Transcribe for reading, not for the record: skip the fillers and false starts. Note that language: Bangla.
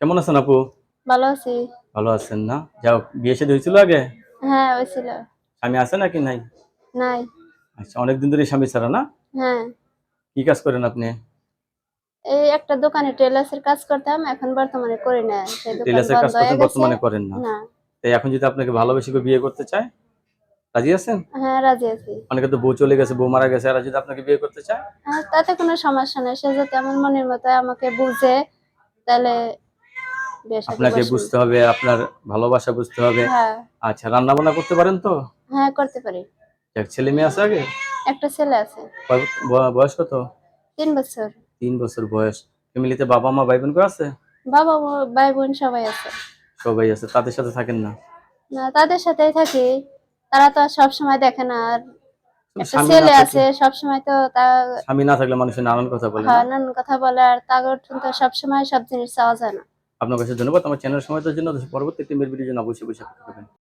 কেমন আছেন আপু? ভালো আছি। ভালো আছেন না? যাও বিয়ে শাদী হয়েছিল আগে? হ্যাঁ, হয়েছিল। স্বামী আছে নাকি নাই? নাই। আচ্ছা, অনেকদিন ধরে স্বামী ছাড়া না? হ্যাঁ, কি কাজ করেন আপনি? এই একটা দোকানে টেলার্সের কাজ করতাম, এখন বর্তমানে করি না। সেই দোকান টেইলার্সের কাজ বন্ধ হয়ে করতেন, গেছে। বর্তমানে করেন না। না। তাই এখন যদি আপনাকে ভালোবেসে কেউ বিয়ে করতে চায়, রাজি আছেন? হ্যাঁ, রাজি আছি। অনেকে তো বউ চলে গেছে, বউ মারা গেছে, আর যদি আপনাকে বিয়ে করতে চায়? তাতে কোনো সমস্যা নেই। সে যদি আমার মনের মতো আমাকে বুঝে, তাহলে বিয়ে শাদী আপনাকে বসুন। বুঝতে হবে, আপনার ভালোবাসা বুঝতে হবে। হ্যাঁ, আচ্ছা, রান্না বান্না করতে পারেন তো? হ্যাঁ করতে পারি। এক ছেলে মেয়ে আছে আগে? একটা ছেলে আছে। বয়স কত? 3 বছর। 3 বছর বয়স। ফ্যামিলিতে বাবা মা ভাই বোন কেউ আছে? বাবা, ভাই বোন সবাই আছে। সবাই আছে, তাদের সাথে থাকেন না? না, তাদের সাথেই থাকি। তারা তো আর সবসময় দেখে না। আর একটা স্বামী না ছেলে থাকলে, আছে, সবসময় তো তা স্বামী না থাকলে মানুষের নানান কথা বলে না? হ্যাঁ, নানান কথা বলে। আর তাগর তো সবসময় সব জিনিস চাওয়া যায় না। আপনার কাছে ধন্যবাদ আমার চ্যানেল সময় দেওয়ার জন্য। পরবর্তী একটি মেয়ের ভিডিওর জন্য অবশ্যই অপেক্ষা করবেন।